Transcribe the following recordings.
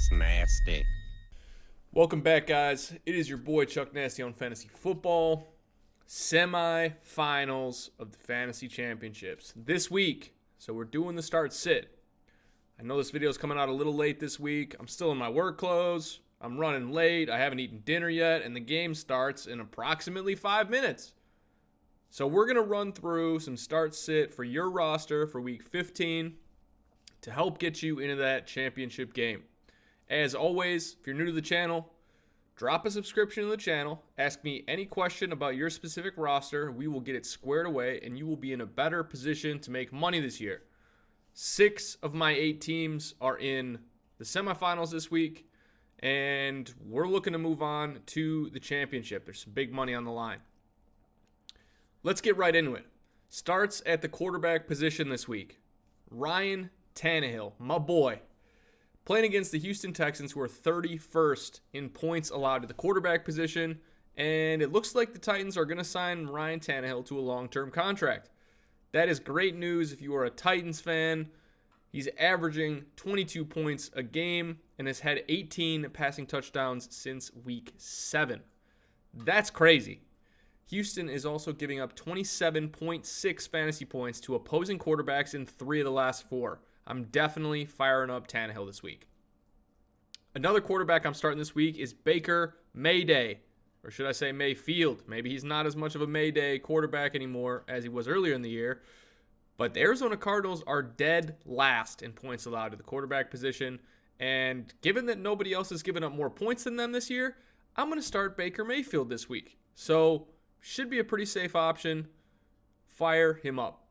That's nasty. Welcome back, guys. It is your boy Chuck Nasty on Fantasy Football. Semi-finals of the Fantasy Championships this week. So we're doing the start sit. I know this video is coming out a little late this week. I'm still in my work clothes. I'm running late. I haven't eaten dinner yet, and the game starts in approximately 5 minutes. So we're going to run through some start sit for your roster for week 15 to help get you into that championship game. As always, if you're new to the channel, drop a subscription to the channel. Ask me any question about your specific roster. We will get it squared away, and you will be in a better position to make money this year. 6 of my 8 teams are in the semifinals this week, and we're looking to move on to the championship. There's some big money on the line. Let's get right into it. Starts at the quarterback position this week. Ryan Tannehill, my boy, playing against the Houston Texans, who are 31st in points allowed to the quarterback position, and it looks like the Titans are going to sign Ryan Tannehill to a long-term contract. That is great news if you are a Titans fan. He's averaging 22 points a game and has had 18 passing touchdowns since week 7. That's crazy. Houston is also giving up 27.6 fantasy points to opposing quarterbacks in 3 of the last 4. I'm definitely firing up Tannehill this week. Another quarterback I'm starting this week is Baker Mayday, or should I say Mayfield. Maybe he's not as much of a Mayday quarterback anymore as he was earlier in the year, but the Arizona Cardinals are dead last in points allowed to the quarterback position, and given that nobody else has given up more points than them this year, I'm going to start Baker Mayfield this week. So, should be a pretty safe option. Fire him up.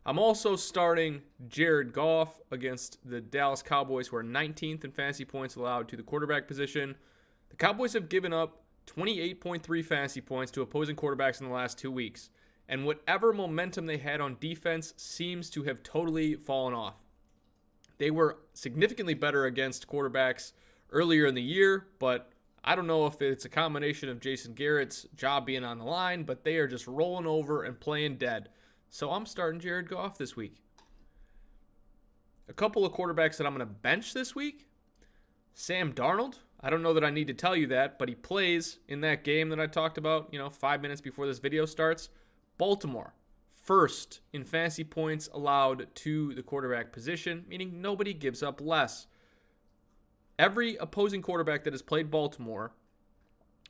I'm also starting Jared Goff against the Dallas Cowboys, who are 19th in fantasy points allowed to the quarterback position. The Cowboys have given up 28.3 fantasy points to opposing quarterbacks in the last 2 weeks, and whatever momentum they had on defense seems to have totally fallen off. They were significantly better against quarterbacks earlier in the year, but I don't know if it's a combination of Jason Garrett's job being on the line, but they are just rolling over and playing dead. So I'm starting Jared Goff this week. A couple of quarterbacks that I'm going to bench this week. Sam Darnold. I don't know that I need to tell you that, but he plays in that game that I talked about, 5 minutes before this video starts. Baltimore, first in fantasy points allowed to the quarterback position, meaning nobody gives up less. Every opposing quarterback that has played Baltimore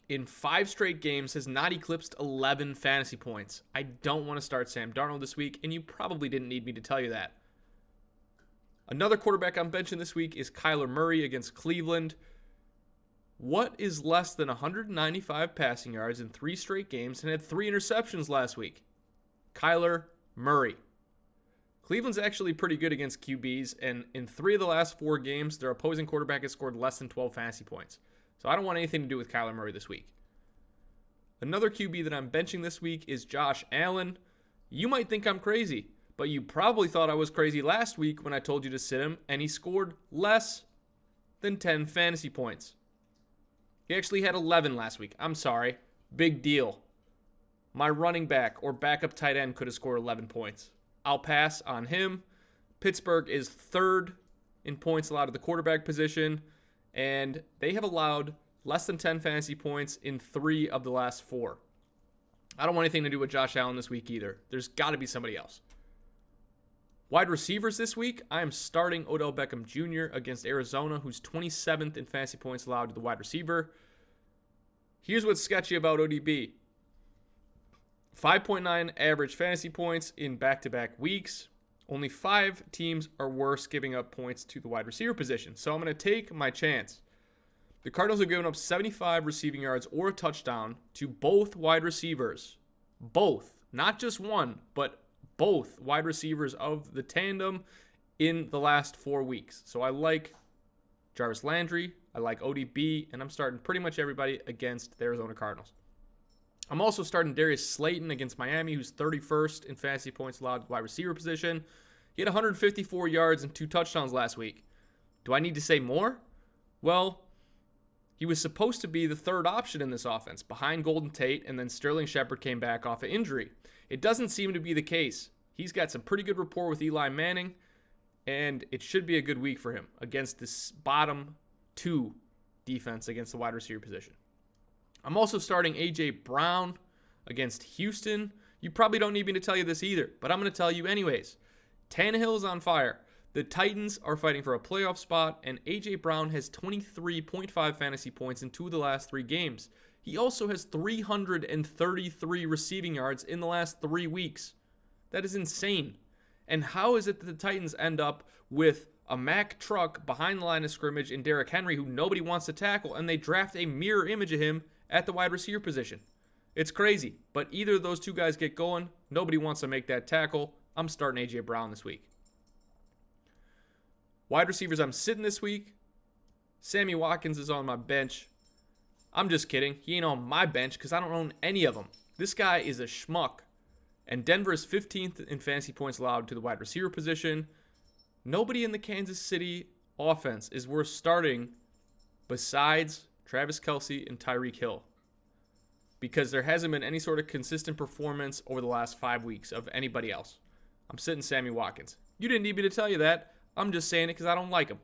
in 5 straight games has not eclipsed 11 fantasy points. I don't want to start Sam Darnold this week, and you probably didn't need me to tell you that. Another quarterback I'm benching this week is Kyler Murray against Cleveland. What is less than 195 passing yards in 3 straight games and had 3 interceptions last week? Kyler Murray. Cleveland's actually pretty good against QBs, and in 3 of the last 4 games, their opposing quarterback has scored less than 12 fantasy points. So I don't want anything to do with Kyler Murray this week. Another QB that I'm benching this week is Josh Allen. You might think I'm crazy, but you probably thought I was crazy last week when I told you to sit him, and he scored less than 10 fantasy points. He actually had 11 last week. I'm sorry. Big deal. My running back or backup tight end could have scored 11 points. I'll pass on him. Pittsburgh is 3rd in points allowed to the quarterback position, and they have allowed less than 10 fantasy points in 3 of the last 4. I don't want anything to do with Josh Allen this week either. There's got to be somebody else. Wide receivers this week, I am starting Odell Beckham Jr. against Arizona, who's 27th in fantasy points allowed to the wide receiver. Here's what's sketchy about ODB. 5.9 average fantasy points in back-to-back weeks. Only 5 teams are worse giving up points to the wide receiver position. So I'm going to take my chance. The Cardinals have given up 75 receiving yards or a touchdown to both wide receivers. Both. Not just one, but both wide receivers of the tandem in the last 4 weeks. So I like Jarvis Landry. I like ODB. And I'm starting pretty much everybody against the Arizona Cardinals. I'm also starting Darius Slayton against Miami, who's 31st in fantasy points allowed to the wide receiver position. He had 154 yards and 2 touchdowns last week. Do I need to say more? Well, he was supposed to be the 3rd option in this offense, behind Golden Tate, and then Sterling Shepard came back off of injury. It doesn't seem to be the case. He's got some pretty good rapport with Eli Manning, and it should be a good week for him against this bottom 2 defense against the wide receiver position. I'm also starting A.J. Brown against Houston. You probably don't need me to tell you this either, but I'm going to tell you anyways. Tannehill is on fire. The Titans are fighting for a playoff spot, and A.J. Brown has 23.5 fantasy points in 2 of the last 3 games. He also has 333 receiving yards in the last 3 weeks. That is insane. And how is it that the Titans end up with a Mack truck behind the line of scrimmage in Derrick Henry, who nobody wants to tackle, and they draft a mirror image of him at the wide receiver position? It's crazy, but either of those 2 guys get going, nobody wants to make that tackle. I'm starting A.J. Brown this week. Wide receivers I'm sitting this week. Sammy Watkins is on my bench. I'm just kidding. He ain't on my bench because I don't own any of them. This guy is a schmuck. And Denver is 15th in fantasy points allowed to the wide receiver position. Nobody in the Kansas City offense is worth starting besides Travis Kelce and Tyreek Hill, because there hasn't been any sort of consistent performance over the last 5 weeks of anybody else. I'm sitting Sammy Watkins. You didn't need me to tell you that. I'm just saying it because I don't like him.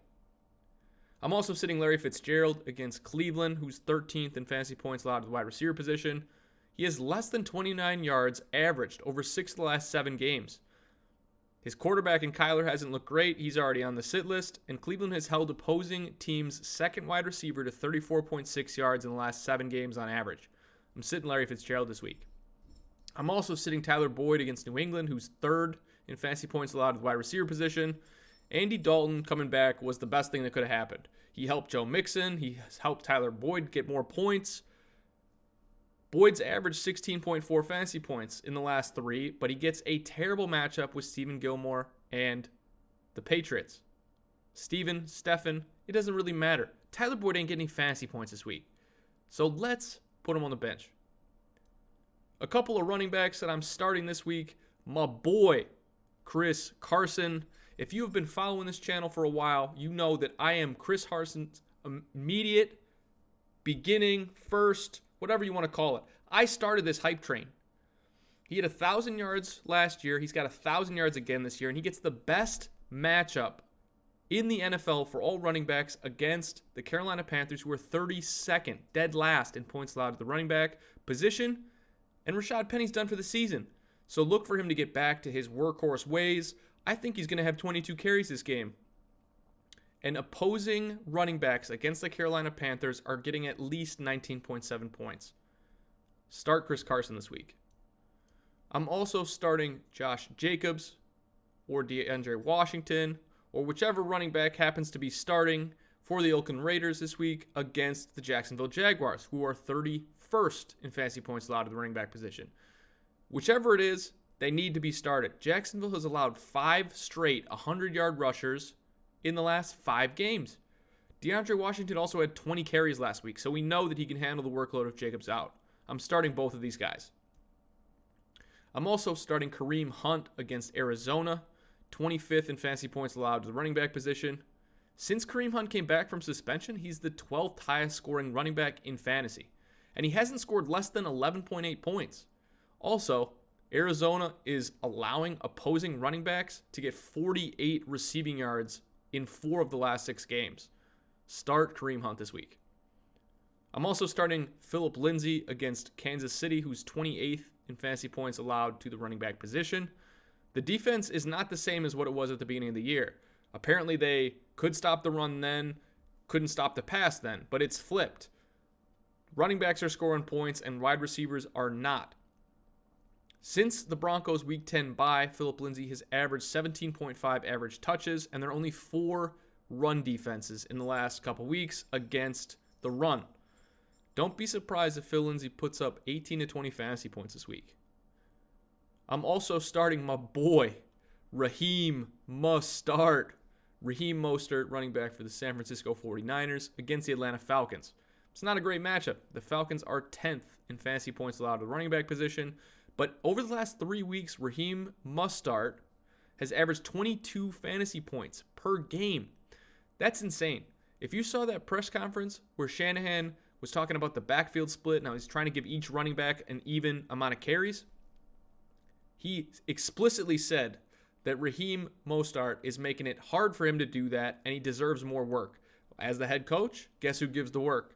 I'm also sitting Larry Fitzgerald against Cleveland, who's 13th in fantasy points allowed to the wide receiver position. He has less than 29 yards averaged over 6 of the last 7 games. His quarterback in Kyler hasn't looked great. He's already on the sit list, and Cleveland has held opposing teams' second wide receiver to 34.6 yards in the last 7 games on average. I'm sitting Larry Fitzgerald this week. I'm also sitting Tyler Boyd against New England, who's 3rd in fantasy points allowed to the wide receiver position. Andy Dalton coming back was the best thing that could have happened. He helped Joe Mixon. He has helped Tyler Boyd get more points. Boyd's averaged 16.4 fantasy points in the last 3, but he gets a terrible matchup with Stephen Gilmore and the Patriots. Stephen, it doesn't really matter. Tyler Boyd ain't getting any fantasy points this week. So let's put him on the bench. A couple of running backs that I'm starting this week. My boy, Chris Carson. If you have been following this channel for a while, you know that I am Chris Carson's immediate, beginning, first, whatever you want to call it. I started this hype train. He had 1,000 yards last year. He's got 1,000 yards again this year, and he gets the best matchup in the NFL for all running backs against the Carolina Panthers, who are 32nd, dead last in points allowed to the running back position, and Rashad Penny's done for the season. So look for him to get back to his workhorse ways. I think he's going to have 22 carries this game. And opposing running backs against the Carolina Panthers are getting at least 19.7 points. Start Chris Carson this week. I'm also starting Josh Jacobs or DeAndre Washington or whichever running back happens to be starting for the Oakland Raiders this week against the Jacksonville Jaguars, who are 31st in fantasy points allowed to the running back position. Whichever it is, they need to be started. Jacksonville has allowed 5 straight 100-yard rushers in the last 5 games. DeAndre Washington also had 20 carries last week, so we know that he can handle the workload if Jacobs out. I'm starting both of these guys. I'm also starting Kareem Hunt against Arizona, 25th in fantasy points allowed to the running back position. Since Kareem Hunt came back from suspension, he's the 12th highest scoring running back in fantasy, and he hasn't scored less than 11.8 points. Also, Arizona is allowing opposing running backs to get 48 receiving yards in 4 of the last 6 games. Start Kareem Hunt this week. I'm also starting Phillip Lindsay against Kansas City, who's 28th in fantasy points allowed to the running back position. The defense is not the same as what it was at the beginning of the year. Apparently they could stop the run then, couldn't stop the pass then, but it's flipped. Running backs are scoring points and wide receivers are not. Since the Broncos' Week 10 bye, Phillip Lindsay has averaged 17.5 average touches, and there are only 4 run defenses in the last couple weeks against the run. Don't be surprised if Phil Lindsay puts up 18 to 20 fantasy points this week. I'm also starting my boy, Raheem Mostert. Raheem Mostert, running back for the San Francisco 49ers against the Atlanta Falcons. It's not a great matchup. The Falcons are 10th in fantasy points allowed to the running back position. But over the last 3 weeks, Raheem Mostert has averaged 22 fantasy points per game. That's insane. If you saw that press conference where Shanahan was talking about the backfield split, now he's trying to give each running back an even amount of carries, he explicitly said that Raheem Mostert is making it hard for him to do that, and he deserves more work. As the head coach, guess who gives the work?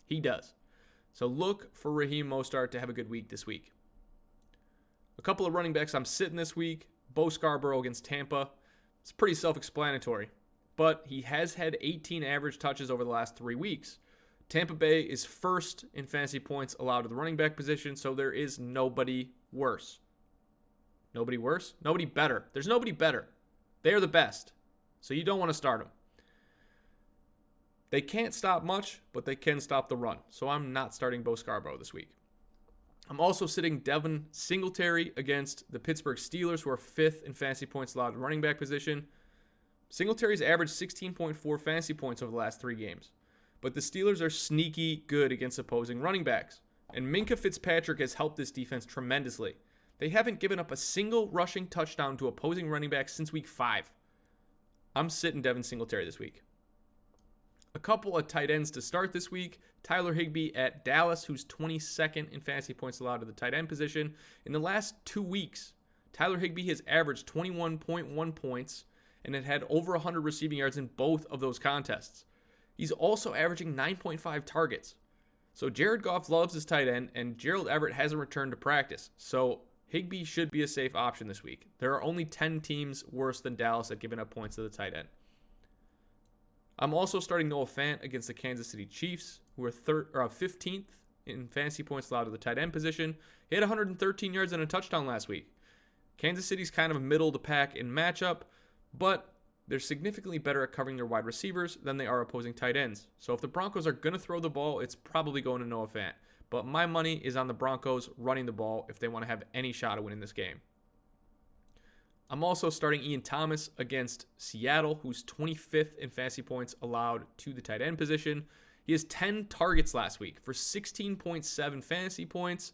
He does. So look for Raheem Mostert to have a good week this week. A couple of running backs I'm sitting this week. Bo Scarborough against Tampa. It's pretty self-explanatory, but he has had 18 average touches over the last 3 weeks. Tampa Bay is first in fantasy points allowed to the running back position, so there is nobody worse. Nobody worse? Nobody better. There's nobody better. They are the best, so you don't want to start them. They can't stop much, but they can stop the run, so I'm not starting Bo Scarborough this week. I'm also sitting Devin Singletary against the Pittsburgh Steelers, who are 5th in fantasy points allowed to running back position. Singletary's averaged 16.4 fantasy points over the last 3 games. But the Steelers are sneaky good against opposing running backs. And Minkah Fitzpatrick has helped this defense tremendously. They haven't given up a single rushing touchdown to opposing running backs since week 5. I'm sitting Devin Singletary this week. A couple of tight ends to start this week. Tyler Higbee at Dallas, who's 22nd in fantasy points allowed to the tight end position. In the last 2 weeks, Tyler Higbee has averaged 21.1 points and had over 100 receiving yards in both of those contests. He's also averaging 9.5 targets. So Jared Goff loves his tight end, and Gerald Everett hasn't returned to practice. So Higbee should be a safe option this week. There are only 10 teams worse than Dallas at giving up points to the tight end. I'm also starting Noah Fant against the Kansas City Chiefs, who are 15th in fantasy points allowed to the tight end position. He had 113 yards and a touchdown last week. Kansas City's kind of a middle of the pack in matchup, but they're significantly better at covering their wide receivers than they are opposing tight ends. So if the Broncos are going to throw the ball, it's probably going to Noah Fant. But my money is on the Broncos running the ball if they want to have any shot at winning this game. I'm also starting Ian Thomas against Seattle, who's 25th in fantasy points allowed to the tight end position. He has 10 targets last week for 16.7 fantasy points.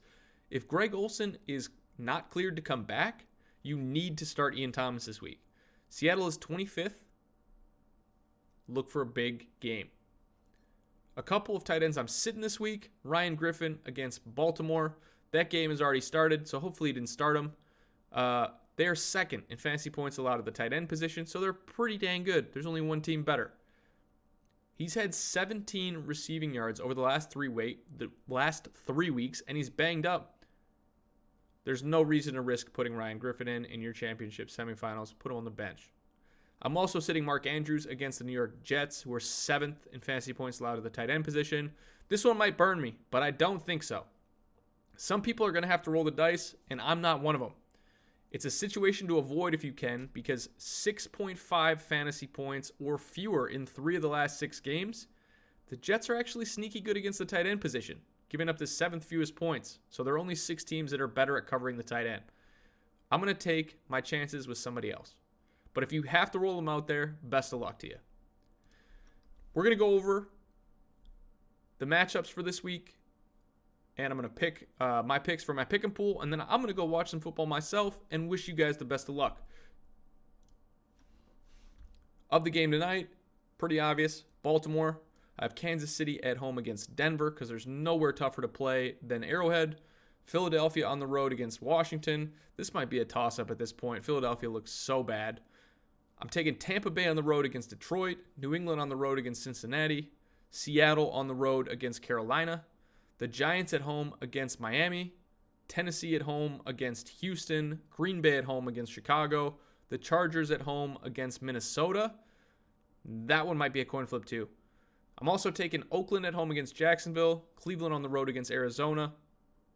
If Greg Olsen is not cleared to come back, you need to start Ian Thomas this week. Seattle is 25th. Look for a big game. A couple of tight ends I'm sitting this week. Ryan Griffin against Baltimore. That game has already started, so hopefully you didn't start him. They are 2nd in fantasy points allowed at the tight end position, so they're pretty dang good. There's only one team better. He's had 17 receiving yards over the last 3 weeks, and he's banged up. There's no reason to risk putting Ryan Griffin in your championship semifinals. Put him on the bench. I'm also sitting Mark Andrews against the New York Jets, who are 7th in fantasy points allowed at the tight end position. This one might burn me, but I don't think so. Some people are going to have to roll the dice, and I'm not one of them. It's a situation to avoid if you can, because 6.5 fantasy points or fewer in 3 of the last 6 games, the Jets are actually sneaky good against the tight end position, giving up the 7th fewest points. So there are only 6 teams that are better at covering the tight end. I'm going to take my chances with somebody else. But if you have to roll them out there, best of luck to you. We're going to go over the matchups for this week. And I'm going to pick my picks for my pick and pool. And then I'm going to go watch some football myself and wish you guys the best of luck. Of the game tonight, pretty obvious. Baltimore. I have Kansas City at home against Denver because there's nowhere tougher to play than Arrowhead. Philadelphia on the road against Washington. This might be a toss-up at this point. Philadelphia looks so bad. I'm taking Tampa Bay on the road against Detroit. New England on the road against Cincinnati. Seattle on the road against Carolina. The Giants at home against Miami. Tennessee at home against Houston. Green Bay at home against Chicago. The Chargers at home against Minnesota. That one might be a coin flip too. I'm also taking Oakland at home against Jacksonville. Cleveland on the road against Arizona.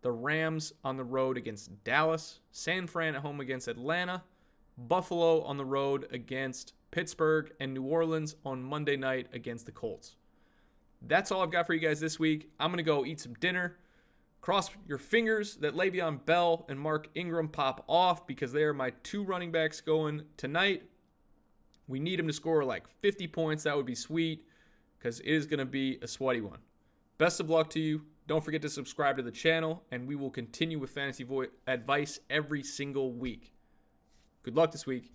The Rams on the road against Dallas. San Fran at home against Atlanta. Buffalo on the road against Pittsburgh. And New Orleans on Monday night against the Colts. That's all I've got for you guys this week. I'm going to go eat some dinner. Cross your fingers that Le'Veon Bell and Mark Ingram pop off because they are my 2 running backs going tonight. We need them to score like 50 points. That would be sweet because it is going to be a sweaty one. Best of luck to you. Don't forget to subscribe to the channel, and we will continue with fantasy advice every single week. Good luck this week.